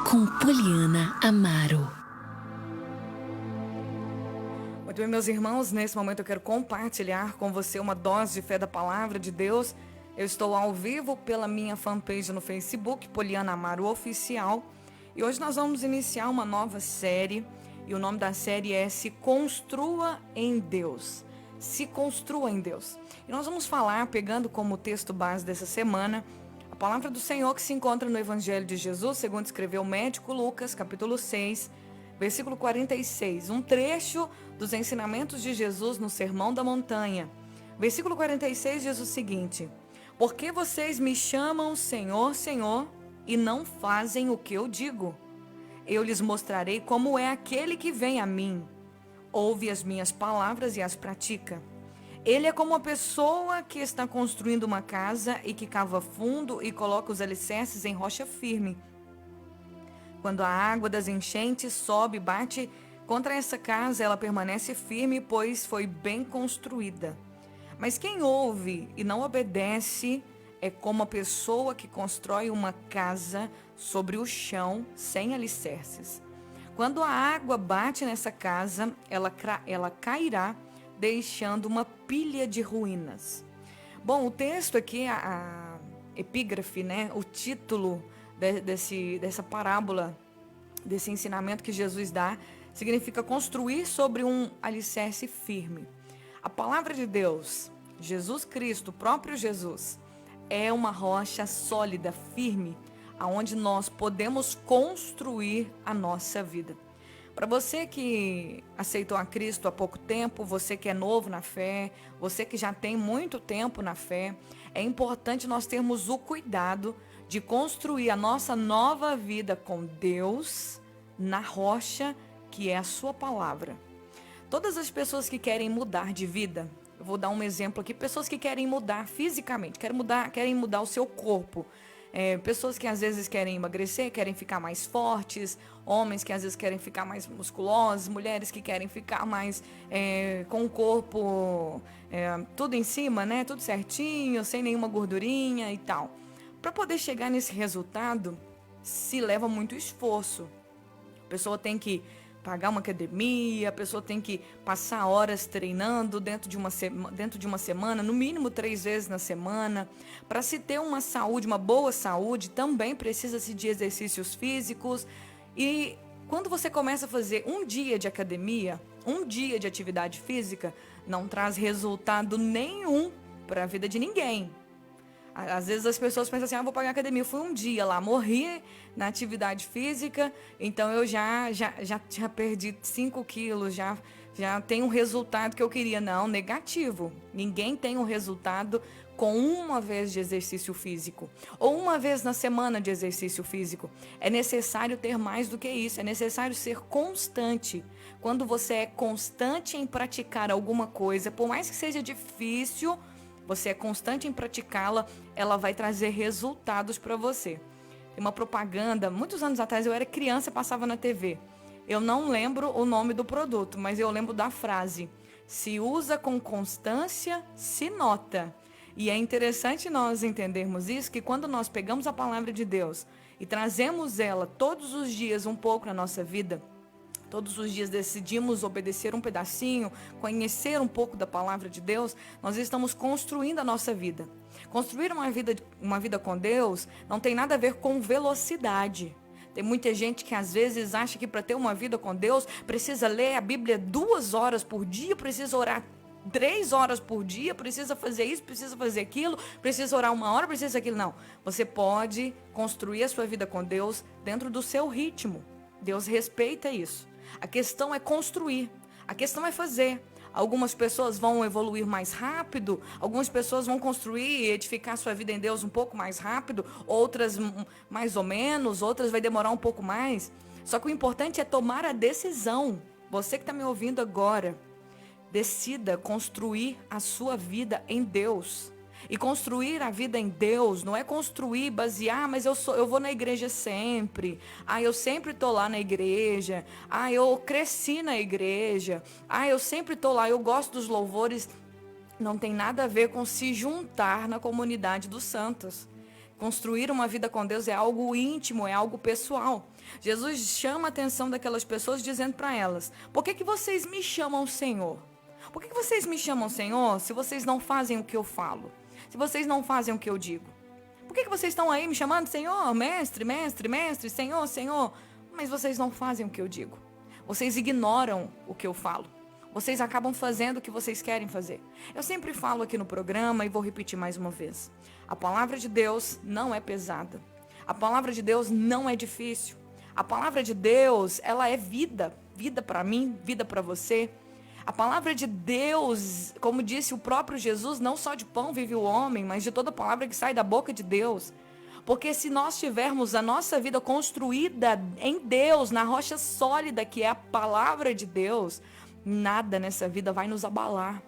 com Poliana Amaro. Muito bem, meus irmãos, nesse momento eu quero compartilhar com você uma dose de fé da palavra de Deus. Eu estou ao vivo pela minha fanpage no Facebook, Poliana Amaro Oficial, e hoje nós vamos iniciar uma nova série, e o nome da série é Se Construa em Deus. Se Construa em Deus. E nós vamos falar, pegando como texto base dessa semana, a palavra do Senhor que se encontra no Evangelho de Jesus, segundo escreveu o médico Lucas, capítulo 6, versículo 46, um trecho dos ensinamentos de Jesus no Sermão da Montanha. Versículo 46 diz o seguinte: por que vocês me chamam Senhor, Senhor, e não fazem o que eu digo? Eu lhes mostrarei como é aquele que vem a mim. Ouve as minhas palavras e as pratica. Ele é como uma pessoa que está construindo uma casa e que cava fundo e coloca os alicerces em rocha firme. Quando a água das enchentes sobe e bate contra essa casa, ela permanece firme, pois foi bem construída. Mas quem ouve e não obedece é como a pessoa que constrói uma casa sobre o chão sem alicerces. Quando a água bate nessa casa, ela cairá, deixando uma pilha de ruínas. Bom, o texto aqui, a epígrafe, né, o título dessa parábola, desse ensinamento que Jesus dá, significa construir sobre um alicerce firme. A palavra de Deus, Jesus Cristo, o próprio Jesus, é uma rocha sólida, firme, aonde nós podemos construir a nossa vida. Para você que aceitou a Cristo há pouco tempo, você que é novo na fé, você que já tem muito tempo na fé, é importante nós termos o cuidado de construir a nossa nova vida com Deus na rocha que é a sua palavra. Todas as pessoas que querem mudar de vida, eu vou dar um exemplo aqui, pessoas que querem mudar fisicamente, querem mudar o seu corpo. Pessoas que às vezes querem emagrecer, querem ficar mais fortes, homens que às vezes querem ficar mais musculosos, mulheres que querem ficar mais com o corpo tudo em cima, né? Tudo certinho, sem nenhuma gordurinha e tal. Para poder chegar nesse resultado, se leva muito esforço. A pessoa tem que pagar uma academia, a pessoa tem que passar horas treinando dentro de uma semana, no mínimo 3 vezes na semana. Para se ter uma saúde, uma boa saúde, também precisa-se de exercícios físicos. E quando você começa a fazer um dia de academia, um dia de atividade física, não traz resultado nenhum para a vida de ninguém. Às vezes as pessoas pensam assim, vou pagar academia. Eu fui um dia lá, morri na atividade física, então eu já perdi 5 quilos, já tenho um resultado que eu queria. Não, negativo. Ninguém tem um resultado com uma vez de exercício físico, ou uma vez na semana de exercício físico. É necessário ter mais do que isso, é necessário ser constante. Quando você é constante em praticar alguma coisa, por mais que seja difícil, você é constante em praticá-la, ela vai trazer resultados para você. Tem uma propaganda, muitos anos atrás, eu era criança e passava na TV. Eu não lembro o nome do produto, mas eu lembro da frase: se usa com constância, se nota. E é interessante nós entendermos isso, que quando nós pegamos a palavra de Deus e trazemos ela todos os dias um pouco na nossa vida, todos os dias decidimos obedecer um pedacinho, conhecer um pouco da palavra de Deus, nós estamos construindo a nossa vida. Construir uma vida com Deus não tem nada a ver com velocidade. Tem muita gente que às vezes acha que para ter uma vida com Deus precisa ler a Bíblia 2 horas por dia, precisa orar 3 horas por dia, precisa fazer isso, precisa fazer aquilo, precisa orar 1 hora, precisa aquilo. Não, você pode construir a sua vida com Deus dentro do seu ritmo. Deus respeita isso. A questão é construir, a questão é fazer. Algumas pessoas vão evoluir mais rápido, algumas pessoas vão construir e edificar a sua vida em Deus um pouco mais rápido, outras mais ou menos, outras vai demorar um pouco mais. Só que o importante é tomar a decisão. Você que está me ouvindo agora, decida construir a sua vida em Deus. E construir a vida em Deus não é construir, basear, mas eu vou na igreja sempre. Eu sempre tô lá na igreja. Eu cresci na igreja. Eu sempre tô lá, eu gosto dos louvores. Não tem nada a ver com se juntar na comunidade dos santos. Construir uma vida com Deus é algo íntimo, é algo pessoal. Jesus chama a atenção daquelas pessoas dizendo para elas: por que vocês me chamam Senhor? Por que vocês me chamam Senhor se vocês não fazem o que eu falo? Se vocês não fazem o que eu digo? Por que vocês estão aí me chamando Senhor, mestre, mestre, mestre, Senhor, Senhor? Mas vocês não fazem o que eu digo. Vocês ignoram o que eu falo. Vocês acabam fazendo o que vocês querem fazer. Eu sempre falo aqui no programa e vou repetir mais uma vez. A palavra de Deus não é pesada. A palavra de Deus não é difícil. A palavra de Deus, ela é vida. Vida para mim, vida para você. A palavra de Deus, como disse o próprio Jesus, não só de pão vive o homem, mas de toda palavra que sai da boca de Deus. Porque se nós tivermos a nossa vida construída em Deus, na rocha sólida que é a palavra de Deus, nada nessa vida vai nos abalar.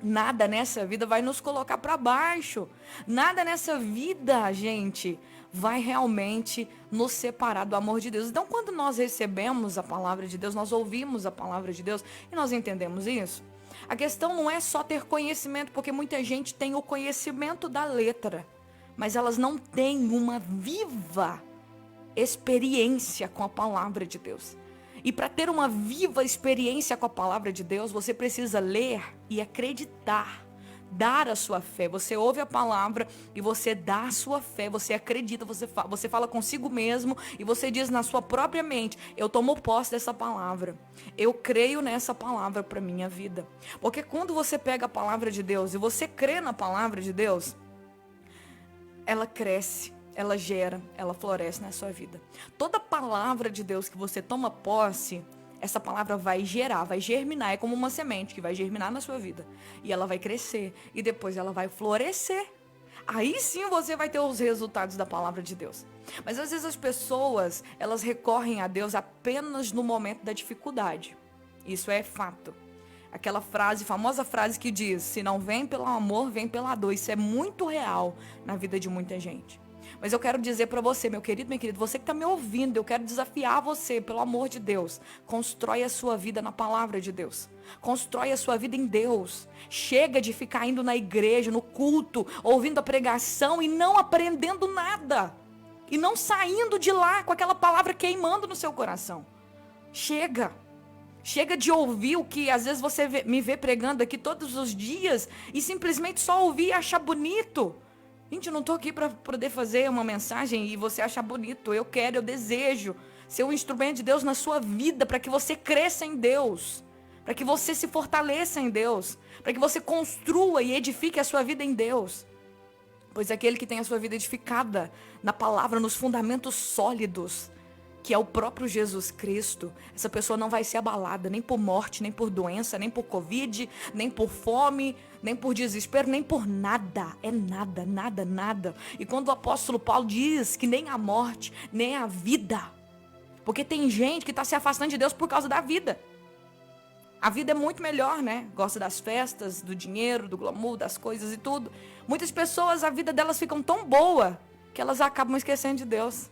Nada nessa vida vai nos colocar para baixo. Nada nessa vida, gente, vai realmente nos separar do amor de Deus. Então, quando nós recebemos a palavra de Deus, nós ouvimos a palavra de Deus e nós entendemos isso, a questão não é só ter conhecimento, porque muita gente tem o conhecimento da letra, mas elas não têm uma viva experiência com a palavra de Deus. E para ter uma viva experiência com a palavra de Deus, você precisa ler e acreditar, dar a sua fé. Você ouve a palavra e você dá a sua fé, você acredita, você fala consigo mesmo e você diz na sua própria mente: eu tomo posse dessa palavra, eu creio nessa palavra para minha vida. Porque quando você pega a palavra de Deus e você crê na palavra de Deus, ela cresce, ela gera, ela floresce na sua vida. Toda palavra de Deus que você toma posse, essa palavra vai gerar, vai germinar. É como uma semente que vai germinar na sua vida. E ela vai crescer. E depois ela vai florescer. Aí sim você vai ter os resultados da palavra de Deus. Mas às vezes as pessoas, elas recorrem a Deus apenas no momento da dificuldade. Isso é fato. Aquela frase, famosa frase que diz: se não vem pelo amor, vem pela dor. Isso é muito real na vida de muita gente. Mas eu quero dizer para você, meu querido, minha querida, você que está me ouvindo, eu quero desafiar você, pelo amor de Deus. Constrói a sua vida na palavra de Deus. Constrói a sua vida em Deus. Chega de ficar indo na igreja, no culto, ouvindo a pregação e não aprendendo nada. E não saindo de lá com aquela palavra queimando no seu coração. Chega. Chega de ouvir o que às vezes você me vê pregando aqui todos os dias e simplesmente só ouvir e achar bonito. Gente, eu não estou aqui para poder fazer uma mensagem e você achar bonito. Eu quero, eu desejo ser um instrumento de Deus na sua vida para que você cresça em Deus, para que você se fortaleça em Deus, para que você construa e edifique a sua vida em Deus. Pois aquele que tem a sua vida edificada na palavra, nos fundamentos sólidos, que é o próprio Jesus Cristo, essa pessoa não vai ser abalada nem por morte, nem por doença, nem por Covid, nem por fome, nem por desespero, nem por nada. É nada, nada, nada. E quando o apóstolo Paulo diz que nem a morte, nem a vida, porque tem gente que está se afastando de Deus por causa da vida. A vida é muito melhor, né? Gosta das festas, do dinheiro, do glamour, das coisas e tudo. Muitas pessoas, a vida delas fica tão boa que elas acabam esquecendo de Deus.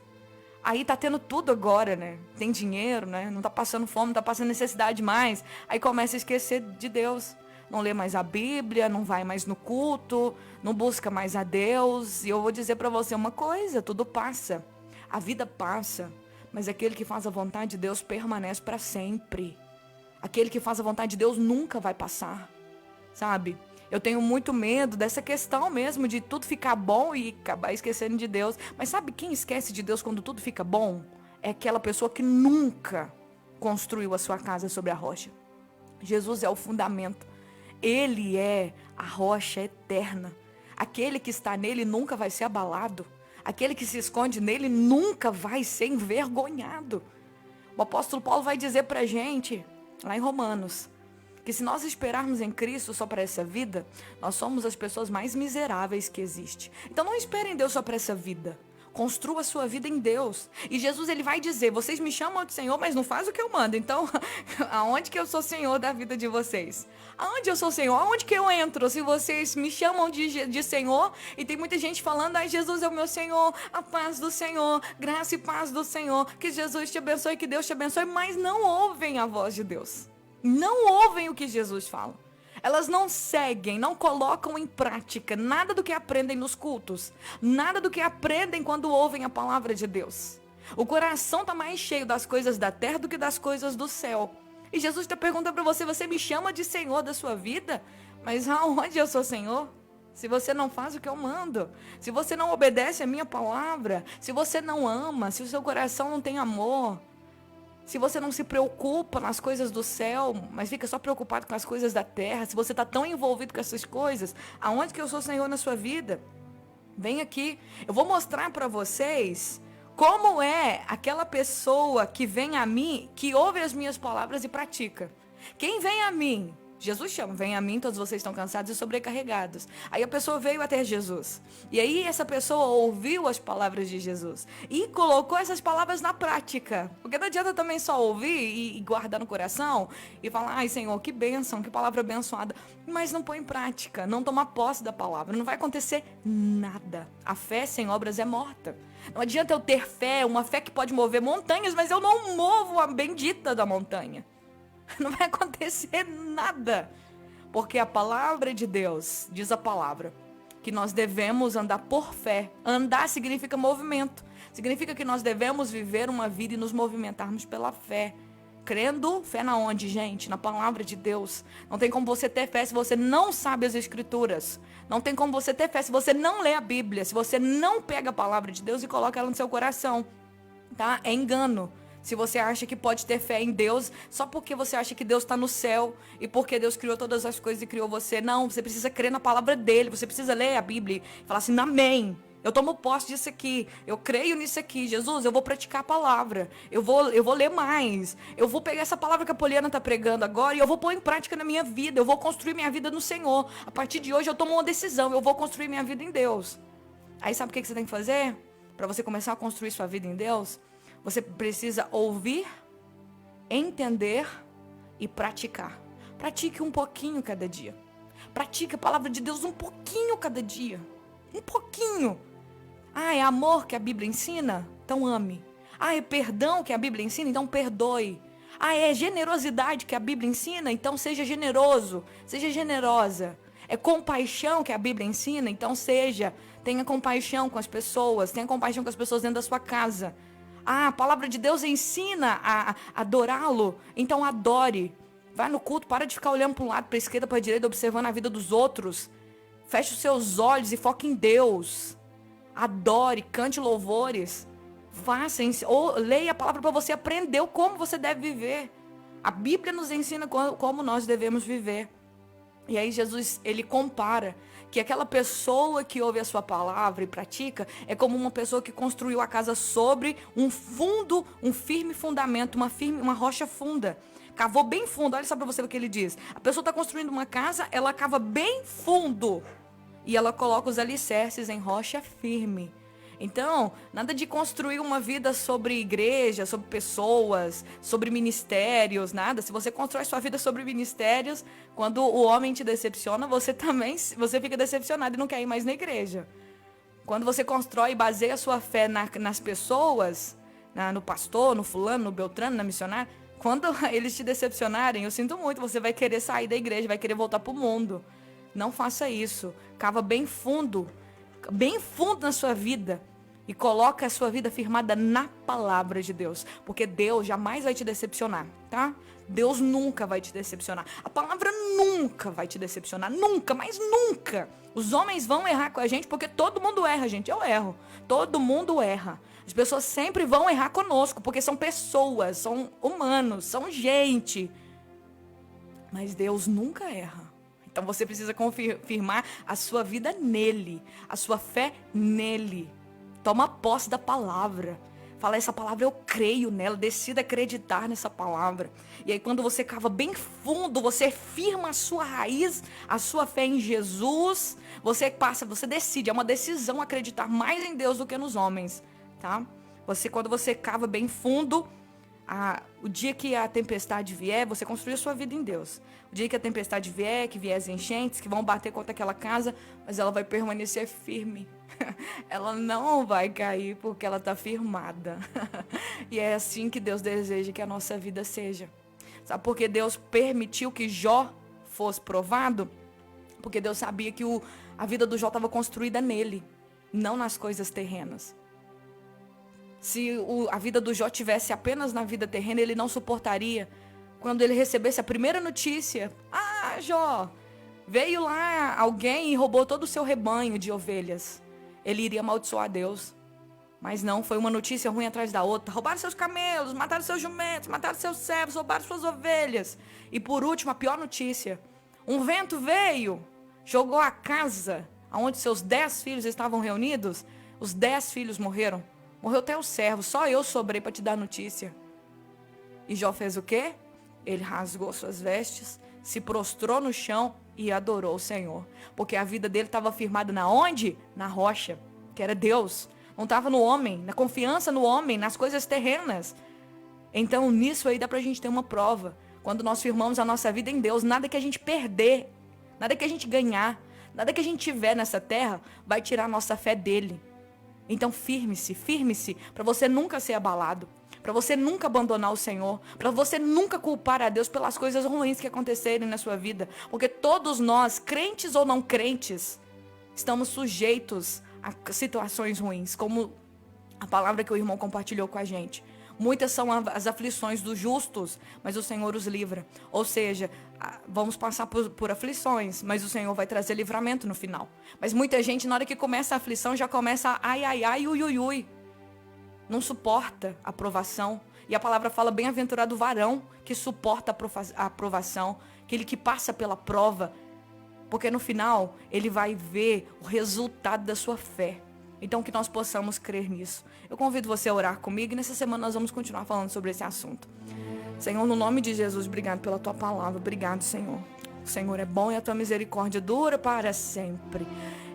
Aí tá tendo tudo agora, né? Tem dinheiro, né? Não tá passando fome, não tá passando necessidade mais. Aí começa a esquecer de Deus. Não lê mais a Bíblia, não vai mais no culto, não busca mais a Deus. E eu vou dizer pra você uma coisa: tudo passa. A vida passa. Mas aquele que faz a vontade de Deus permanece para sempre. Aquele que faz a vontade de Deus nunca vai passar. Sabe? Eu tenho muito medo dessa questão mesmo de tudo ficar bom e acabar esquecendo de Deus. Mas sabe quem esquece de Deus quando tudo fica bom? É aquela pessoa que nunca construiu a sua casa sobre a rocha. Jesus é o fundamento. Ele é a rocha eterna. Aquele que está nele nunca vai ser abalado. Aquele que se esconde nele nunca vai ser envergonhado. O apóstolo Paulo vai dizer pra gente, lá em Romanos, que se nós esperarmos em Cristo só para essa vida, nós somos as pessoas mais miseráveis que existe. Então não esperem em Deus só para essa vida. Construa a sua vida em Deus. E Jesus, ele vai dizer: vocês me chamam de Senhor, mas não faz o que eu mando. Então, aonde que eu sou Senhor da vida de vocês? Aonde eu sou Senhor? Aonde que eu entro? Se vocês me chamam de Senhor, e tem muita gente falando: ai, Jesus é o meu Senhor, a paz do Senhor, graça e paz do Senhor, que Jesus te abençoe, que Deus te abençoe, mas não ouvem a voz de Deus. Não ouvem o que Jesus fala. Elas não seguem, não colocam em prática nada do que aprendem nos cultos, nada do que aprendem quando ouvem a palavra de Deus. O coração está mais cheio das coisas da terra do que das coisas do céu. E Jesus está perguntando para você, você me chama de Senhor da sua vida? Mas aonde eu sou Senhor? Se você não faz o que eu mando, se você não obedece a minha palavra, se você não ama, se o seu coração não tem amor, se você não se preocupa nas coisas do céu, mas fica só preocupado com as coisas da terra, se você está tão envolvido com essas coisas, aonde que eu sou Senhor na sua vida? Vem aqui, eu vou mostrar para vocês como é aquela pessoa que vem a mim, que ouve as minhas palavras e pratica. Quem vem a mim? Jesus chama, vem a mim, todos vocês estão cansados e sobrecarregados. Aí a pessoa veio até Jesus. E aí essa pessoa ouviu as palavras de Jesus e colocou essas palavras na prática. Porque não adianta também só ouvir e guardar no coração e falar, ai Senhor, que bênção, que palavra abençoada. Mas não põe em prática, não toma posse da palavra, não vai acontecer nada. A fé sem obras é morta. Não adianta eu ter fé, uma fé que pode mover montanhas, mas eu não movo a bendita da montanha. Não vai acontecer nada. Porque a palavra de Deus, diz a palavra, que nós devemos andar por fé. Andar significa movimento. Significa que nós devemos viver uma vida e nos movimentarmos pela fé. Crendo, fé na onde, gente? Na palavra de Deus. Não tem como você ter fé se você não sabe as escrituras. Não tem como você ter fé se você não lê a Bíblia. Se você não pega a palavra de Deus e coloca ela no seu coração. Tá? É engano. Se você acha que pode ter fé em Deus só porque você acha que Deus está no céu e porque Deus criou todas as coisas e criou você. Não, você precisa crer na palavra dele. Você precisa ler a Bíblia e falar assim, amém. Eu tomo posse disso aqui. Eu creio nisso aqui. Jesus, eu vou praticar a palavra. Eu vou ler mais. Eu vou pegar essa palavra que a Poliana está pregando agora e eu vou pôr em prática na minha vida. Eu vou construir minha vida no Senhor. A partir de hoje eu tomo uma decisão. Eu vou construir minha vida em Deus. Aí sabe o que você tem que fazer? Para você começar a construir sua vida em Deus? Você precisa ouvir, entender e praticar. Pratique um pouquinho cada dia. Pratique a palavra de Deus um pouquinho cada dia. Um pouquinho. Ah, é amor que a Bíblia ensina? Então ame. Ah, é perdão que a Bíblia ensina? Então perdoe. Ah, é generosidade que a Bíblia ensina? Então seja generoso, seja generosa. É compaixão que a Bíblia ensina? Então tenha compaixão com as pessoas, tenha compaixão com as pessoas dentro da sua casa. Ah, a palavra de Deus ensina a adorá-lo, então adore. Vai no culto, para de ficar olhando para um lado, para a esquerda, para a direita, observando a vida dos outros. Feche os seus olhos e foque em Deus. Adore, cante louvores. Faça, ou leia a palavra para você aprender como você deve viver. A Bíblia nos ensina como nós devemos viver. E aí Jesus, ele compara que aquela pessoa que ouve a sua palavra e pratica é como uma pessoa que construiu a casa sobre um firme fundamento, uma rocha funda. Cavou bem fundo, olha só para você o que ele diz. A pessoa está construindo uma casa, ela cava bem fundo e ela coloca os alicerces em rocha firme. Então, nada de construir uma vida sobre igreja, sobre pessoas, sobre ministérios, nada. Se você constrói sua vida sobre ministérios, quando o homem te decepciona, você fica decepcionado e não quer ir mais na igreja. Quando você constrói e baseia a sua fé nas pessoas, no pastor, no fulano, no beltrano, na missionária, quando eles te decepcionarem, eu sinto muito, você vai querer sair da igreja, vai querer voltar para o mundo. Não faça isso. Cava bem fundo na sua vida. E coloca a sua vida firmada na palavra de Deus. Porque Deus jamais vai te decepcionar, tá? Deus nunca vai te decepcionar. A palavra nunca vai te decepcionar. Nunca, mas nunca. Os homens vão errar com a gente porque todo mundo erra, gente. Eu erro. Todo mundo erra. As pessoas sempre vão errar conosco porque são pessoas, são humanos, são gente. Mas Deus nunca erra. Então você precisa confirmar a sua vida nele, a sua fé nele. Toma posse da palavra. Fala, essa palavra eu creio nela. Decida acreditar nessa palavra. E aí quando você cava bem fundo, você firma a sua raiz, a sua fé em Jesus. Você decide, é uma decisão acreditar mais em Deus do que nos homens. Tá? Quando você cava bem fundo, o dia que a tempestade vier, você construiu a sua vida em Deus. O dia que a tempestade vier, que vier as enchentes, que vão bater contra aquela casa, mas ela vai permanecer firme. Ela não vai cair porque ela está firmada. E é assim que Deus deseja que a nossa vida seja. Sabe por que Deus permitiu que Jó fosse provado, porque Deus sabia que a vida do Jó estava construída nele, não nas coisas terrenas. Se a vida do Jó tivesse apenas na vida terrena, ele não suportaria quando ele recebesse a primeira notícia. Ah, Jó, veio lá alguém e roubou todo o seu rebanho de ovelhas. Ele iria amaldiçoar a Deus. Mas não, foi uma notícia ruim atrás da outra. Roubaram seus camelos, mataram seus jumentos, mataram seus servos, roubaram suas ovelhas. E por último, a pior notícia. Um vento veio, jogou a casa onde seus 10 filhos estavam reunidos. Os 10 filhos morreram. Morreu até o servo, só eu sobrei para te dar a notícia. E Jó fez o quê? Ele rasgou suas vestes, se prostrou no chão e adorou o Senhor. Porque a vida dele estava firmada na onde? Na rocha, que era Deus. Não estava no homem, na confiança no homem, nas coisas terrenas. Então nisso aí dá pra gente ter uma prova. Quando nós firmamos a nossa vida em Deus, nada que a gente perder, nada que a gente ganhar, nada que a gente tiver nessa terra vai tirar a nossa fé dele. Então firme-se para você nunca ser abalado, para você nunca abandonar o Senhor, para você nunca culpar a Deus pelas coisas ruins que acontecerem na sua vida. Porque todos nós, crentes ou não crentes, estamos sujeitos a situações ruins, como a palavra que o irmão compartilhou com a gente. Muitas são as aflições dos justos, mas o Senhor os livra. Ou seja, vamos passar por aflições, mas o Senhor vai trazer livramento no final. Mas muita gente, na hora que começa a aflição, já começa ai, ai, ai, ui, ui, ui. Não suporta a provação. E a palavra fala, bem-aventurado o varão que suporta a aprovação, aquele que passa pela prova. Porque no final, ele vai ver o resultado da sua fé. Então que nós possamos crer nisso. Eu convido você a orar comigo e nessa semana nós vamos continuar falando sobre esse assunto. Senhor, no nome de Jesus, obrigado pela tua palavra. Obrigado, Senhor. O Senhor é bom e a tua misericórdia dura para sempre.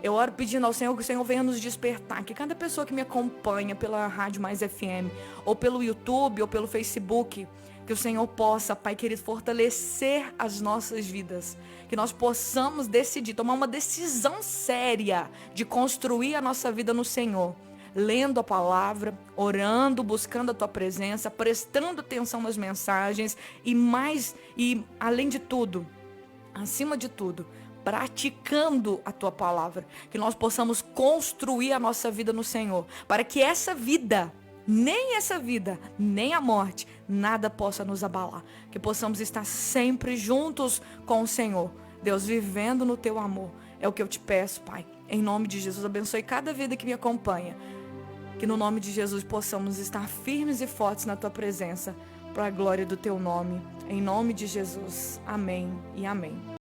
Eu oro pedindo ao Senhor que o Senhor venha nos despertar. Que cada pessoa que me acompanha pela Rádio Mais FM, ou pelo YouTube, ou pelo Facebook, que o Senhor possa, Pai querido, fortalecer as nossas vidas. Que nós possamos decidir, tomar uma decisão séria de construir a nossa vida no Senhor. Lendo a palavra, orando, buscando a tua presença, prestando atenção nas mensagens e além de tudo, acima de tudo, praticando a tua palavra. Que nós possamos construir a nossa vida no Senhor. Para que essa vida, nem a morte, nada possa nos abalar. Que possamos estar sempre juntos com o Senhor. Deus, vivendo no teu amor. É o que eu te peço, Pai. Em nome de Jesus, abençoe cada vida que me acompanha. Que no nome de Jesus possamos estar firmes e fortes na tua presença. Para a glória do teu nome. Em nome de Jesus. Amém e amém.